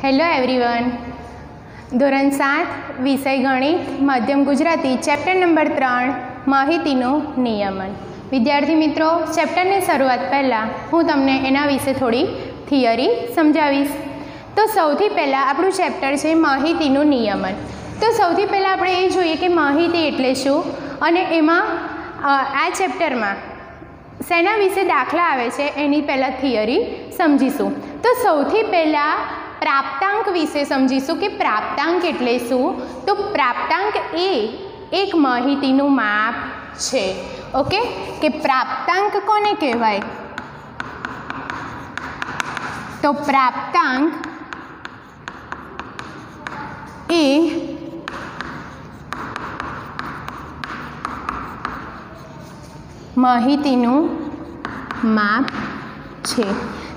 Hello everyone. ધોરણ 7 વિષય ગણિત મધ્યમ ગુજરાતી ચેપ્ટર નંબર 3 માહિતીનું નિયમન. વિદ્યાર્થી મિત્રો, ચેપ્ટરની શરૂઆત પહેલાં હું તમને એના વિશે થોડી થિયરી સમજાવીશ. તો સૌથી પહેલાં આપણું ચેપ્ટર છે માહિતીનું નિયમન. તો સૌથી પહેલાં આપણે એ જોઈએ કે માહિતી એટલે શું, અને એમાં આ ચેપ્ટરમાં શેના વિશે દાખલા આવે છે એની પહેલાં થિયરી સમજીશું. તો સૌથી પહેલાં પ્રાપ્તાંક વિશે સમજીશું કે પ્રાપ્તાંક એટલે શું. તો પ્રાપ્તાંક એ એક માહિતીનું માપ છે. ઓકે, કે પ્રાપ્તાંક કોને કહેવાય? તો પ્રાપ્તાંક એ માહિતીનું માપ છે.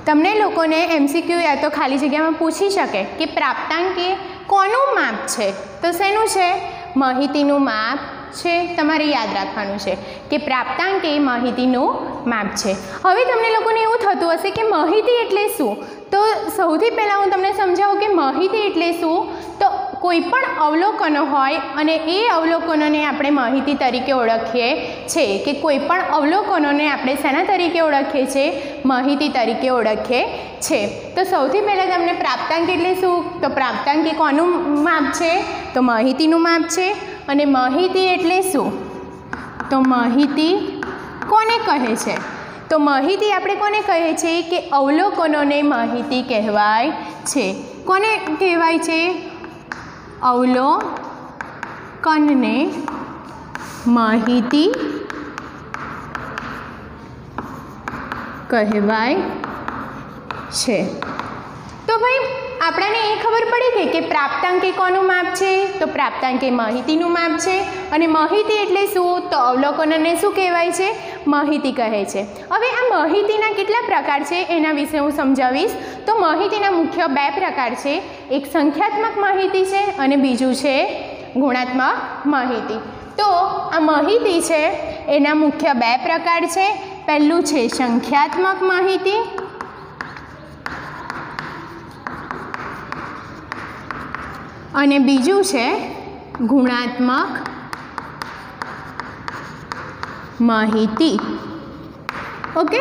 તમને લોકોને MCQ યા તો ખાલી જગ્યામાં પૂછી શકે કે પ્રાપ્તાંક એ કોનું માપ છે? તો શેનું છે? માહિતીનું માપ છે. તમારે યાદ રાખવાનું છે કે પ્રાપ્તાંક એ માહિતીનું માપ છે. હવે તમને લોકોને એવું થતું હશે કે માહિતી એટલે શું? તો સૌથી પહેલાં હું તમને સમજાવું કે માહિતી એટલે શું. તો કોઈ પણ અવલોકનો હોય અને એ અવલોકનોને આપણે માહિતી તરીકે ઓળખીએ છીએ. કે કોઈ પણ અવલોકનોને આપણે શેના તરીકે ઓળખીએ છીએ? માહિતી તરીકે ઓળખીએ છીએ. તો સૌથી પહેલાં તમને પ્રાપ્તાંક એટલે શું? તો પ્રાપ્તાંક એ કોનું માપ છે? તો માહિતીનું માપ છે. અને માહિતી એટલે શું? તો માહિતી કોને કહે છે? તો માહિતી આપણે કોને કહીએ છીએ? કે અવલોકનોને માહિતી કહેવાય છે. કોને કહેવાય છે? અવલોકનને માહિતી કહેવાય છે. તો ભાઈ આપણને એ ખબર પડી ગઈ કે પ્રાપ્તાંક એ કોનું માપ છે? તો પ્રાપ્તાંક એ માહિતીનું માપ છે. અને માહિતી એટલે શું? તો અવલોકનને શું કહેવાય છે? માહિતી કહે છે. હવે આ માહિતીના કેટલા પ્રકાર છે એના વિશે હું સમજાવીશ. તો માહિતીના મુખ્ય 2 પ્રકાર છે. એક સંખ્યાત્મક માહિતી છે અને બીજું છે ગુણાત્મક માહિતી. તો આ માહિતી છે એના મુખ્ય 2 પ્રકાર છે. પહેલું છે સંખ્યાત્મક માહિતી અને બીજું છે ગુણાત્મક માહિતી. ઓકે,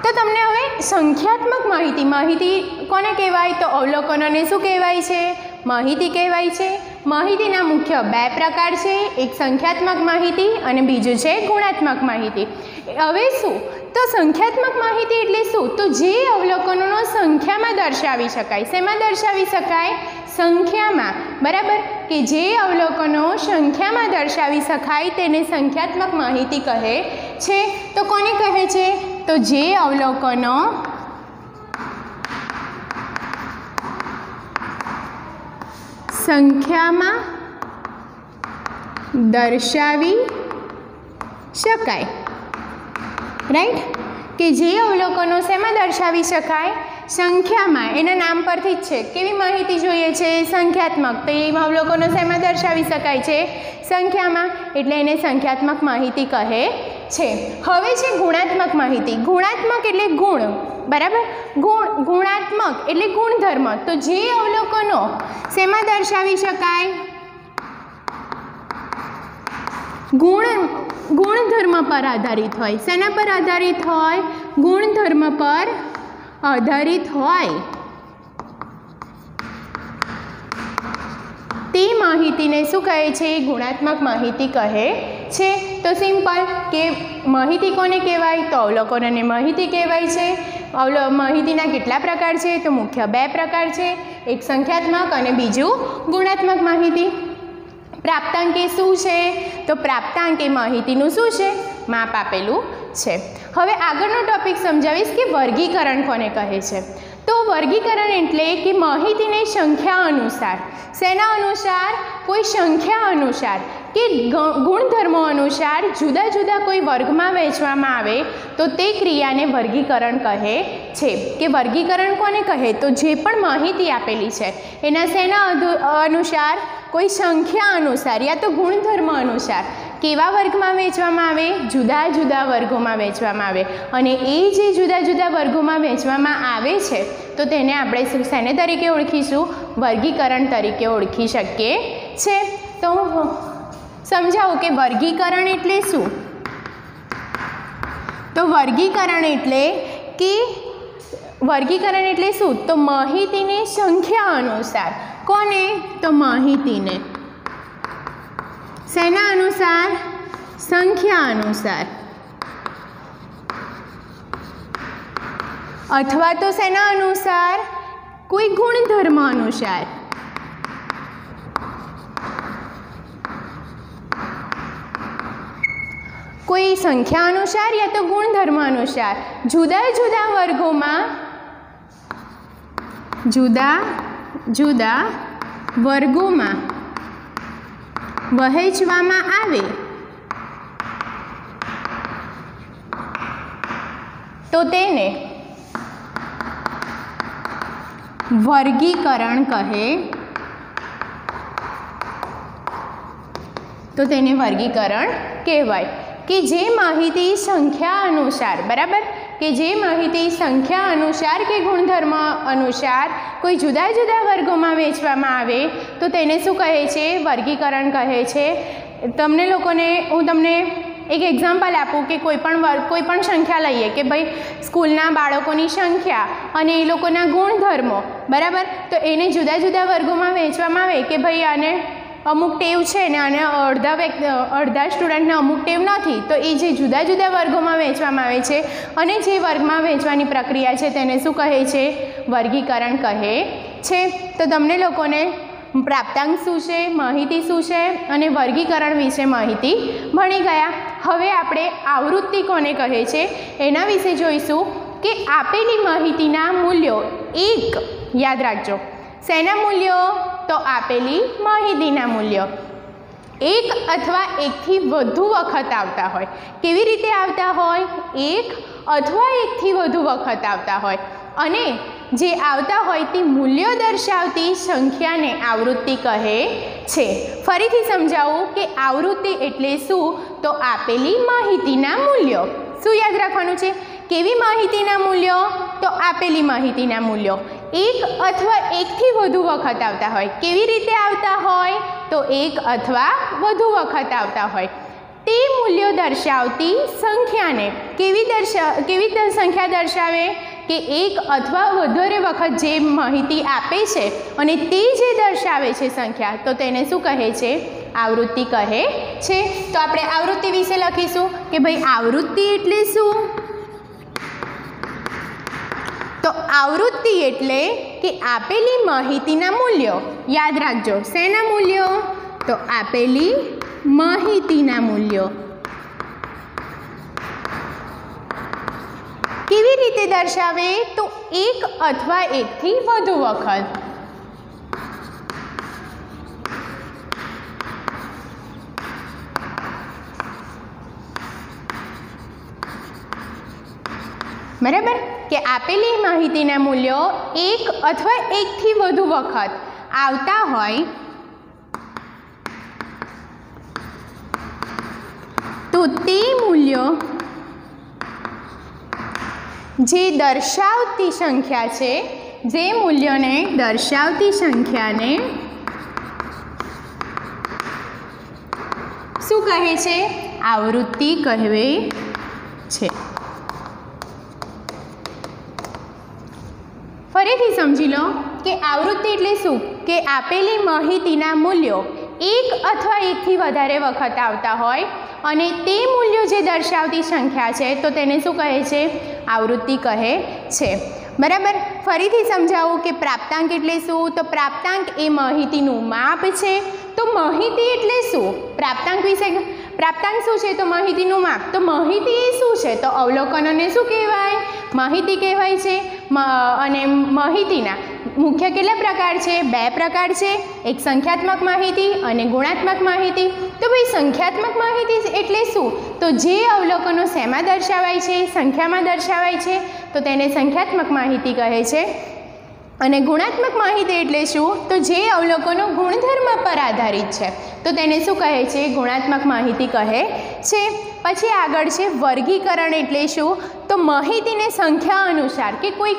તો તમને હવે સંખ્યાત્મક માહિતી કોને કહેવાય? તો અવલોકનોને શું કહેવાય છે? માહિતી કહેવાય છે. માહિતીના મુખ્ય 2 પ્રકાર છે. એક સંખ્યાત્મક માહિતી અને બીજું છે ગુણાત્મક માહિતી. હવે શું? તો સંખ્યાત્મક માહિતી એટલે શું? તો જે અવલોકનોનો સંખ્યામાં દર્શાવી શકાય. શેમાં દર્શાવી શકાય? સંખ્યામાં. બરાબર, કે જે અવલોકનો સંખ્યામાં દર્શાવી શકાય તેને સંખ્યાત્મક માહિતી કહે છે. તો કોને કહે છે? તો જે અવલોકનો સંખ્યામાં દર્શાવી શકાય. રાઈટ, કે જે અવલોકનો શેમાં દર્શાવી શકાય? સંખ્યામાં. એના નામ પરથી જ છે. કેવી માહિતી જોઈએ છે? સંખ્યાત્મક. તો એ અવલોકનો શેમાં દર્શાવી શકાય છે? સંખ્યામાં. એટલે એને સંખ્યાત્મક માહિતી કહે છે. હવે છે ગુણાત્મક માહિતી. ગુણાત્મક એટલે ગુણ. બરાબર, ગુણાત્મક એટલે ગુણધર્મ. તો જે અવલોકનો શેમાં દર્શાવી શકાય? ગુણધર્મ પર આધારિત હોય. શેના પર આધારિત હોય? ગુણધર્મ પર આધારિત હોય તે માહિતીને શું કહે છે? ગુણાત્મક માહિતી કહે છે. તો સિમ્પલ કે માહિતી કોને કહેવાય? તો અવલોકનોને માહિતી કહેવાય છે. માહિતીના કેટલા પ્રકાર છે? તો મુખ્ય 2 પ્રકાર છે. એક સંખ્યાત્મક અને બીજું ગુણાત્મક માહિતી. પ્રાપ્તાંક એ શું છે? તો પ્રાપ્તાંક એ માહિતીનું શું છે? માપ આપેલું છે. હવે આગળનો ટોપિક સમજાવીશ કે વર્ગીકરણ કોને કહે છે. તો વર્ગીકરણ એટલે કે માહિતીને સંખ્યા અનુસાર. શેના અનુસાર? કોઈ સંખ્યા અનુસાર કે ગુણધર્મો અનુસાર જુદા જુદા કોઈ વર્ગમાં વહેંચવામાં આવે તો તે ક્રિયાને વર્ગીકરણ કહે છે. કે વર્ગીકરણ કોને કહે? તો જે પણ માહિતી આપેલી છે એના શેના અનુસાર? કોઈ સંખ્યા અનુસાર યા તો ગુણધર્મ અનુસાર કેવા વર્ગમાં વહેંચવામાં આવે? જુદા જુદા વર્ગોમાં વહેંચવામાં આવે. અને એ જે જુદા જુદા વર્ગોમાં વહેંચવામાં આવે છે તો તેને આપણે શેને તરીકે ઓળખીશું? વર્ગીકરણ તરીકે ઓળખી શકીએ છે. તો હું સમજાવું કે વર્ગીકરણ એટલે શું? તો વર્ગીકરણ એટલે શું? તો માહિતીની સંખ્યા અનુસાર. કોને? તો માહિતીને. શેના અનુસાર? સંખ્યા અનુસાર. અથવા તો શેના અનુસાર? કોઈ ગુણધર્મ અનુસાર. કોઈ સંખ્યા અનુસાર યા તો ગુણધર્મ અનુસાર જુદા જુદા વર્ગોમાં વહેંચવામાં આવે તો તેને વર્ગીકરણ કહે. તો તેને વર્ગીકરણ કહેવાય કે જે માહિતી સંખ્યા અનુસાર, બરાબર, કે જે માહિતી સંખ્યા અનુસાર કે ગુણધર્મ અનુસાર કોઈ જુદા જુદા વર્ગોમાં વહેંચવામાં આવે તો તેને શું કહે છે? વર્ગીકરણ કહે છે. તમને લોકોને હું તમને એક એક્ઝામ્પલ આપું કે કોઈ પણ સંખ્યા લઈએ કે ભાઈ સ્કૂલના બાળકોની સંખ્યા અને એ લોકોના ગુણધર્મો, બરાબર, તો એને જુદા જુદા વર્ગોમાં વહેંચવામાં આવે કે ભાઈ આને અમુક ટેવ છે ને અને અડધા સ્ટુડન્ટને અમુક ટેવ નથી, તો એ જે જુદા જુદા વર્ગોમાં વહેંચવામાં આવે છે અને જે વર્ગમાં વહેંચવાની પ્રક્રિયા છે તેને શું કહે છે? વર્ગીકરણ કહે છે. તો તમને લોકોને પ્રાપ્તાંક શું છે, માહિતી શું છે અને વર્ગીકરણ વિશે માહિતી ભણી ગયા. હવે આપણે આવૃત્તિ કોને કહે છે એના વિશે જોઈશું કે આપેલી માહિતીના મૂલ્યો એક, યાદ રાખજો, શેના મૂલ્યો? તો આપેલી માહિતીના મૂલ્યો એક અથવા એકથી વધુ વખત આવતા હોય. કેવી રીતે આવતા હોય? એક અથવા એકથી વધુ વખત આવતા હોય અને જે આવતા હોય તે મૂલ્યો દર્શાવતી સંખ્યાને આવૃત્તિ કહે છે. ફરીથી સમજાવું કે આવૃત્તિ એટલે શું? તો આપેલી માહિતીના મૂલ્યો. શું યાદ રાખવાનું છે? કેવી માહિતીના મૂલ્યો? તો આપેલી માહિતીના મૂલ્યો એક અથવા એકથી વધુ વખત આવતા હોય. કેવી રીતે આવતા હોય? તો એક અથવા વધુ વખત આવતા હોય. તે મૂલ્યો દર્શાવતી સંખ્યાને કેવી સંખ્યા દર્શાવે? કે એક અથવા વધારે વખત જે માહિતી આપે છે અને તે જે દર્શાવે છે સંખ્યા, તો તેને શું કહે છે? આવૃત્તિ કહે છે. તો આપણે આવૃત્તિ વિશે લખીશું કે ભાઈ આવૃત્તિ એટલે શું? તો આવૃત્તિ એટલે કે આપેલી માહિતીના મૂલ્યો. યાદ રાખજો, શેના મૂલ્યો? તો આપેલી માહિતીના મૂલ્યો કેવી રીતે દર્શાવે? તો એક અથવા એકથી વધુ વખત. બરાબર, કે આપેલી માહિતીના મૂલ્યો એક અથવા એકથી વધુ વખત આવતા હોય તો તે મૂલ્યો જે દર્શાવતી સંખ્યા છે, જે મૂલ્યોને દર્શાવતી સંખ્યાને શું કહે છે? આવૃત્તિ કહેવે છે. ફરીથી સમજી લો કે આવૃત્તિ એટલે શું? કે આપેલી માહિતીના મૂલ્યો એક અથવા એકથી વધારે વખત આવતા હોય અને તે મૂલ્યો જે દર્શાવતી સંખ્યા છે તો તેને શું કહે છે? આવૃત્તિ કહે છે. બરાબર, ફરીથી સમજાવું કે પ્રાપ્તાંક એટલે શું? તો પ્રાપ્તાંક એ માહિતીનું માપ છે. તો માહિતી એટલે શું? પ્રાપ્તાંક વિશે પ્રાપ્તાંક શું છે? તો માહિતીનું માપ. તો માહિતી એ શું છે? તો અવલોકનોને શું કહેવાય? માહિતી કહેવાય છે. અને માહિતીના મુખ્ય કેટલા પ્રકાર છે? 2 પ્રકાર છે. એક સંખ્યાત્મક માહિતી અને ગુણાત્મક માહિતી. તો ભાઈ સંખ્યાત્મક માહિતી એટલે શું? તો જે અવલોકનો શેમાં દર્શાવાય છે? સંખ્યામાં દર્શાવાય છે, તો તેને સંખ્યાત્મક માહિતી કહે છે. અને ગુણાત્મક માહિતી એટલે શું? તો જે અવલોકનો ગુણધર્મ પર આધારિત છે તો તેને શું કહે છે? ગુણાત્મક માહિતી કહે છે. પછી આગળ છે વર્ગીકરણ એટલે શું? તો માહિતીને સંખ્યા અનુસાર કે કોઈ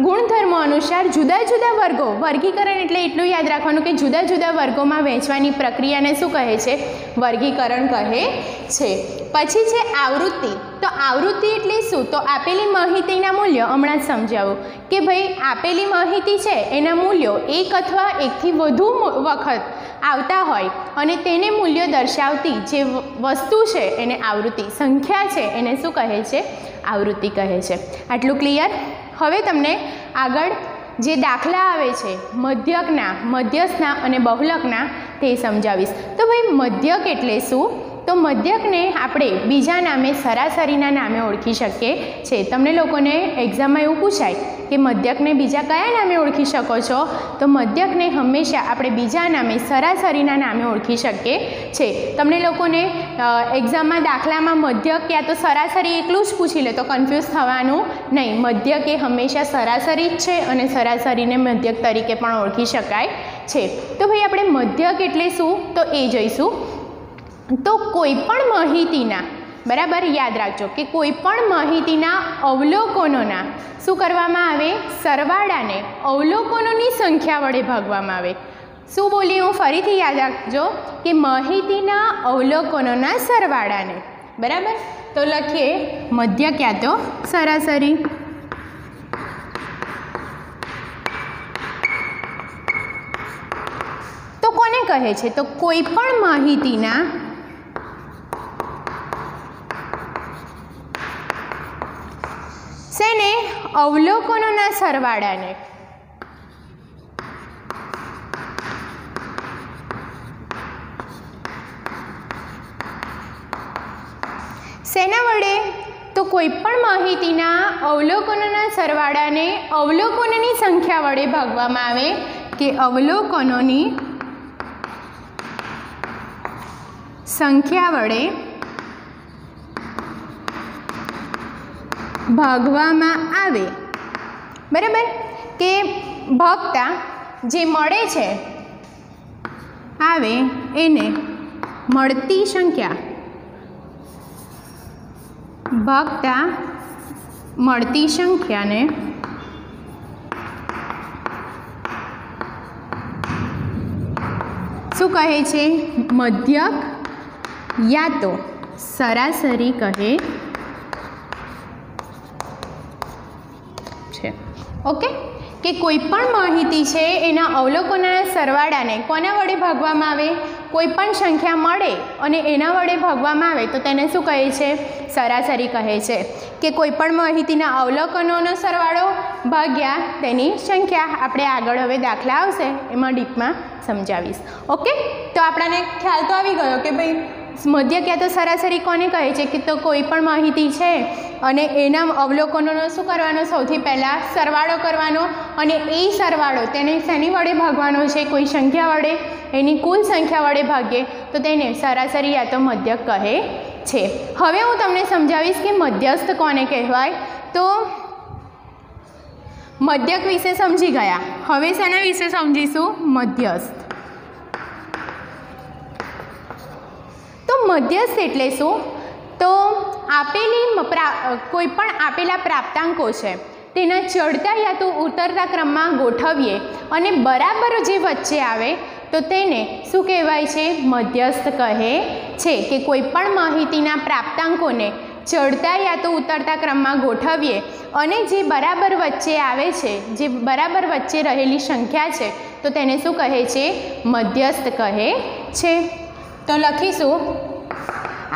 ગુણધર્મો અનુસાર જુદા જુદા વર્ગો, વર્ગીકરણ એટલે એટલું યાદ રાખવાનું કે જુદા જુદા વર્ગોમાં વહેંચવાની પ્રક્રિયાને શું કહે છે? વર્ગીકરણ કહે છે. પછી છે આવૃત્તિ. તો આવૃત્તિ એટલે શું? તો આપેલી માહિતીના મૂલ્યો, હમણાં જ સમજાવું કે ભાઈ આપેલી માહિતી છે એના મૂલ્યો એક અથવા એકથી વધુ વખત આવતા હોય અને તેને મૂલ્યો દર્શાવતી જે વસ્તુ છે એને આવૃત્તિ, સંખ્યા છે એને શું કહે છે? આવૃત્તિ કહે છે. આટલું ક્લિયર? હવે તમને આગળ જે દાખલા આવે છે મધ્યકના, મધ્યસ્થના અને બહુલકના તે સમજાવીશ. તો ભાઈ મધ્યક એટલે શું? તો મધ્યકને આપણે બીજા નામે સરાસરીના નામે ઓળખી શકીએ છીએ. તમને લોકોને એક્ઝામમાં એવું પૂછાય કે મધ્યકને બીજા કયા નામે ઓળખી શકો છો? તો મધ્યકને હંમેશા આપણે બીજા નામે સરાસરીના નામે ઓળખી શકીએ છીએ. તમને લોકોને એક્ઝામમાં દાખલામાં મધ્યક યા તો સરાસરી એકલું જ પૂછી લે તો કન્ફ્યુઝ થવાનું નહીં. મધ્યક એ હંમેશા સરાસરી જ છે અને સરાસરીને મધ્યક તરીકે પણ ઓળખી શકાય છે. તો ભાઈ આપણે મધ્યક એટલે શું? તો એ જોઈશું. તો કોઈ પણ માહિતીના, બરાબર યાદ રાખજો કે કોઈ પણ માહિતીના અવલોકનોના શું કરવામાં આવે? સરવાળાને અવલોકનોની સંખ્યા વડે ભાગવામાં આવે. શું બોલી હું? ફરીથી યાદ રાખજો કે માહિતીના અવલોકનોના સરવાળાને, બરાબર. તો લખીએ મધ્યક યા તો સરાસરી. તો કોને કહે છે? તો કોઈ પણ માહિતીના શેને? અવલોકનોના સરવાળાને. શેના વડે? તો કોઈ પણ માહિતીના અવલોકનોના સરવાળાને અવલોકનોની સંખ્યા વડે ભાગવામાં આવે કે અવલોકનોની સંખ્યા વડે ભાગવામાં આવે, બરાબર. કે ભાગતા જે મળે છે આવે એને મળતી સંખ્યા, ભાગતા મળતી સંખ્યાને શું કહે છે? મધ્યક યા તો સરાસરી કહે છે. ઓકે, કે કોઈ પણ માહિતી છે એના અવલોકનોના સરવાળાને કોના વડે ભાગવામાં આવે? કોઈ પણ સંખ્યા મળે અને એના વડે ભાગવામાં આવે તો તેને શું કહે છે? સરાસરી કહે છે. કે કોઈ પણ માહિતીના અવલોકનોનો સરવાળો ભાગ્યા તેની સંખ્યા. આપણે આગળ હવે દાખલા આવશે એમાં ડીપમાં સમજાવીશ. ઓકે, તો આપણને ખ્યાલ તો આવી ગયો કે ભાઈ મધ્યક યા તો સરાસરી કોને કહે છે? કે તો કોઈ પણ માહિતી છે અને એના અવલોકનોનો શું કરવાનો? સૌથી પહેલાં સરવાળો કરવાનો અને એ સરવાળો તેને શેની વડે ભાગવાનો છે? કોઈ સંખ્યા વડે. એની કુલ સંખ્યા વડે ભાગીએ તો તેને સરાસરી યા તો મધ્યક કહે છે. હવે હું તમને સમજાવીશ કે મધ્યસ્થ કોને કહેવાય. તો મધ્યક વિશે સમજી ગયા, હવે શેના વિશે સમજીશું? મધ્યસ્થ. તો મધ્યસ્થ એટલે શું? તો આપેલી કોઈ પણ આપેલા પ્રાપ્તાંકો છે તેના ચડતા યા તો ઉતરતા ક્રમમાં ગોઠવીએ અને બરાબર જે વચ્ચે આવે તો તેને શું કહેવાય છે? મધ્યસ્થ કહે છે. કે કોઈ પણ માહિતીના પ્રાપ્તાંકોને ચડતા યા તો ઉતરતા ક્રમમાં ગોઠવીએ અને જે બરાબર વચ્ચે આવે છે, જે બરાબર વચ્ચે રહેલી સંખ્યા છે તો તેને શું કહે છે? મધ્યસ્થ કહે છે. તો લખીશું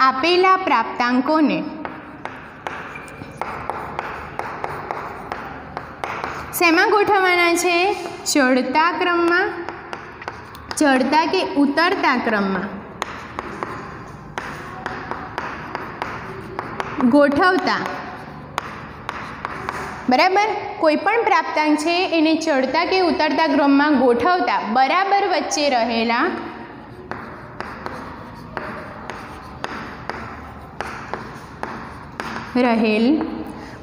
આપેલા પ્રાપ્તાંકોને શેમાં ગોઠવવાના છે? ચડતા ક્રમમાં, ચડતા કે ઉતરતા ક્રમમાં ગોઠવતા, બરાબર. કોઈ પણ પ્રાપ્તાંક છે એને ચડતા કે ઉતરતા ક્રમમાં ગોઠવતા બરાબર વચ્ચે રહેલા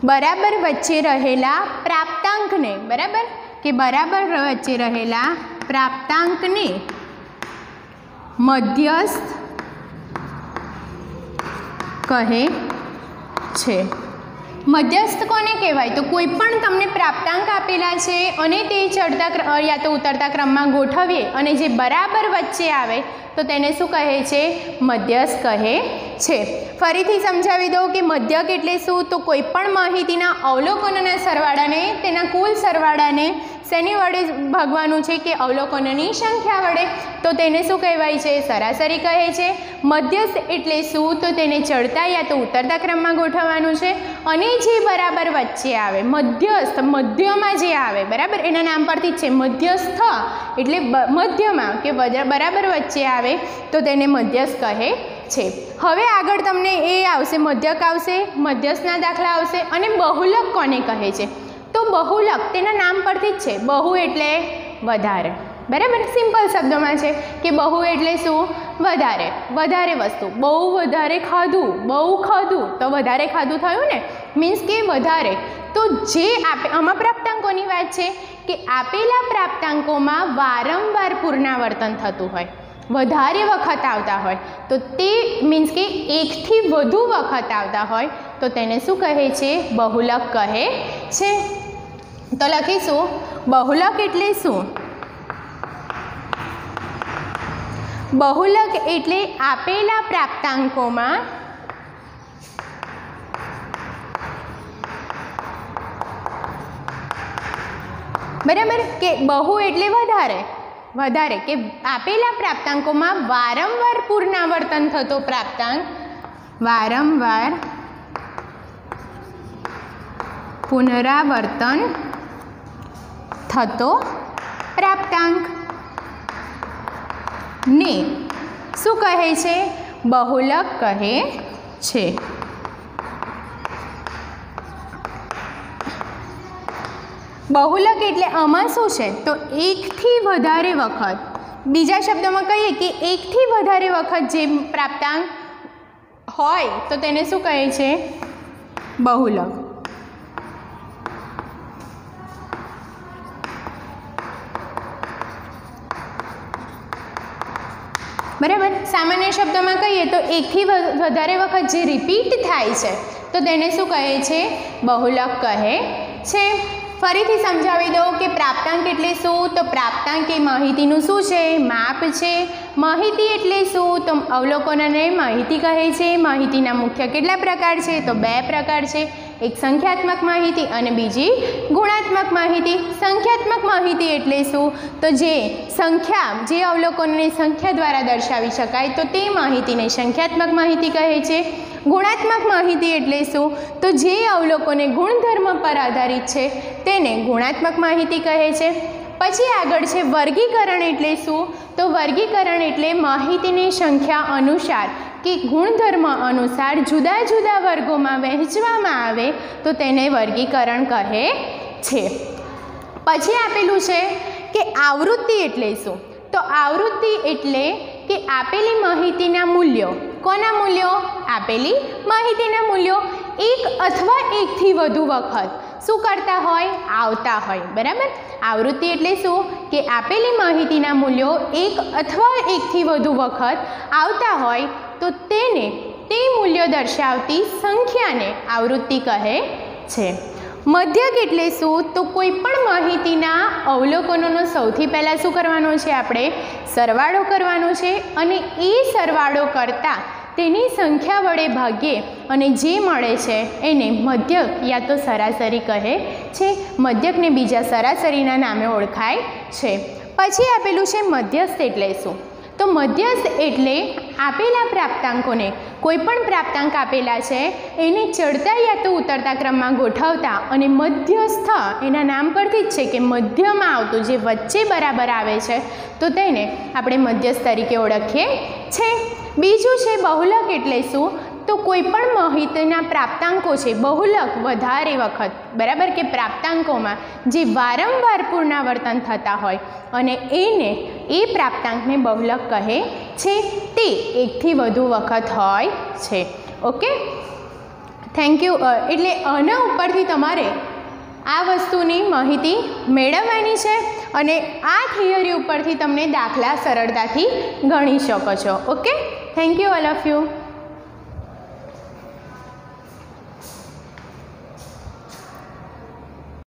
બરાબર વચ્ચે રહેલા પ્રાપ્તાંકને, બરાબર કે બરાબર વચ્ચે રહેલા પ્રાપ્તાંકને મધ્યસ્થ કહે છે। મધ્યસ્થ કોને કહેવાય? તો કોઈ પણ તમને પ્રાપ્તાંક આપેલા છે અને તે ચડતા યા તો ઉતરતા ક્રમમાં ગોઠવીએ અને જે બરાબર વચ્ચે આવે તો તેને શું કહે છે? મધ્યસ્થ કહે છે। ફરીથી સમજાવી દઉં કે મધ્યક એટલે શું? તો કોઈ પણ માહિતીના અવલોકનોના સરવાળાને તેના કુલ સરવાળાને શેની વડે ભાગવાનું છે? કે અવલોકનોની સંખ્યા વડે, તો તેને શું કહેવાય છે? સરાસરી કહે છે। મધ્યસ્થ એટલે શું? તો તેને ચડતા યા તો ઉતરતા ક્રમમાં ગોઠવવાનું છે અને જે બરાબર વચ્ચે આવે, મધ્યસ્થ મધ્યમાં જે આવે, બરાબર, એના નામ પરથી જ છે મધ્યસ્થ એટલે મધ્યમાં કે બરાબર વચ્ચે આવે તો તેને મધ્યસ્થ કહે છે। હવે આગળ તમને એ આવશે, મધ્યક આવશે, મધ્યસ્થના દાખલા આવશે અને બહુલક કોને કહે છે? તો બહુલક તેના નામ પરથી જ છે, બહુ એટલે વધારે, બરાબર, સિમ્પલ શબ્દોમાં છે કે બહુ એટલે શું? વધારે, વધારે વસ્તુ, બહુ વધારે ખાધું, બહુ ખાધું તો વધારે ખાધું થયું ને, મીન્સ કે વધારે। તો જે આમાં પ્રાપ્તાંકોની વાત છે કે આપેલા પ્રાપ્તાંકોમાં વારંવાર પુનરાવર્તન થતું હોય, વધારે વખત આવતા હોય, તો તે મીન્સ કે એકથી વધુ વખત આવતા હોય તો તેને શું કહે છે? બહુલક કહે છે। તો લખીશું બહુલક એટલે શું? બહુલક એટલે આપેલા પ્રાપ્તાંકોમાં બરાબર કે બહુ એટલે વધારે, વધારે કે આપેલા પ્રાપ્તાંકોમાં વારંવાર પુનરાવર્તન થતો પ્રાપ્તાંક, વારંવાર પુનરાવર્તન થતો પ્રાપ્તાંક ને શું કહે છે? બહુલક કહે છે। બહુલક એટલે આમાં શું છે? તો એકથી વધારે વખત, બીજા શબ્દોમાં કહીએ કે એકથી વધારે વખત જે પ્રાપ્તાંક હોય તો તેને શું કહે છે? બહુલક। બરાબર, સામાન્ય શબ્દોમાં કહીએ તો એકથી વધારે વખત જે રિપીટ થાય છે તો તેને શું કહે છે? બહુલક કહે છે। ફરીથી સમજાવી દઉં કે પ્રાપ્તાંક એટલે શું? તો પ્રાપ્તાંક એ માહિતીનું શું છે? માપ છે। માહિતી એટલે શું? તો અવલોકનોને માહિતી કહે છે। માહિતીના મુખ્ય કેટલા પ્રકાર છે? તો 2 પ્રકાર છે, એક સંખ્યાત્મક માહિતી અને બીજી ગુણાત્મક માહિતી। સંખ્યાત્મક માહિતી એટલે શું? તો જે સંખ્યા, જે અવલોકનોને સંખ્યા દ્વારા દર્શાવી શકાય તો તે માહિતીને સંખ્યાત્મક માહિતી કહે છે। ગુણાત્મક માહિતી એટલે શું? તો જે અવલોકને ગુણધર્મ પર આધારિત છે તેને ગુણાત્મક માહિતી કહે છે। પછી આગળ છે વર્ગીકરણ એટલે શું? તો વર્ગીકરણ એટલે માહિતીની સંખ્યા અનુસાર કે ગુણધર્મ અનુસાર જુદા જુદા વર્ગોમાં વહેંચવામાં આવે તો તેને વર્ગીકરણ કહે છે। પછી આપેલું છે કે આવૃત્તિ એટલે શું? તો આવૃત્તિ એટલે કે આપેલી માહિતીના મૂલ્યો, કોના મૂલ્યો? આપેલી માહિતીના મૂલ્યો એક અથવા એકથી વધુ વખત શું કરતા હોય? આવતા હોય, બરાબર। આવૃત્તિ એટલે શું? કે આપેલી માહિતીના મૂલ્યો એક અથવા એકથી વધુ વખત આવતા હોય તો તેને તે મૂલ્યો દર્શાવતી સંખ્યાને આવૃત્તિ કહે છે। મધ્યક એટલે શું? તો કોઈ પણ માહિતીના અવલોકનોનો સૌથી પહેલાં શું કરવાનો છે? આપણે સરવાળો કરવાનો છે અને એ સરવાળો કરતાં તેની સંખ્યા વડે ભાગીએ અને જે મળે છે એને મધ્યક યા તો સરાસરી કહે છે। મધ્યકને બીજા સરાસરીના નામે ઓળખાય છે। પછી આપેલું છે મધ્યસ્થ એટલે શું? તો મધ્યસ્થ એટલે આપેલા પ્રાપ્તાંકોને, કોઈ પણ પ્રાપ્તાંક આપેલા છે એને ચડતા યા તો ઉતરતા ક્રમમાં ગોઠવતા અને મધ્યસ્થ, એના નામ પરથી જ છે કે મધ્યમાં આવતું જે વચ્ચે બરાબર આવે છે તો તેને આપણે મધ્યસ્થ તરીકે ઓળખીએ છીએ। બીજું છે બહુલક એટલે શું? તો કોઈ પણ માહિતીના પ્રાપ્તાંકો છે, બહુલક વધારે વખત, બરાબર કે પ્રાપ્તાંકોમાં જે વારંવાર પુનરાવર્તન થતા હોય અને એ પ્રાપ્તાંકને બહુલક કહે છે। તે એકથી વધુ વખત હોય છે। Okay, thank you. એટલે આના ઉપરથી તમારે આ વસ્તુની માહિતી મેળવવાની છે અને આ થિયરી ઉપરથી તમને દાખલા સરળતાથી ગણી શકો છો. Okay, thank you all of you.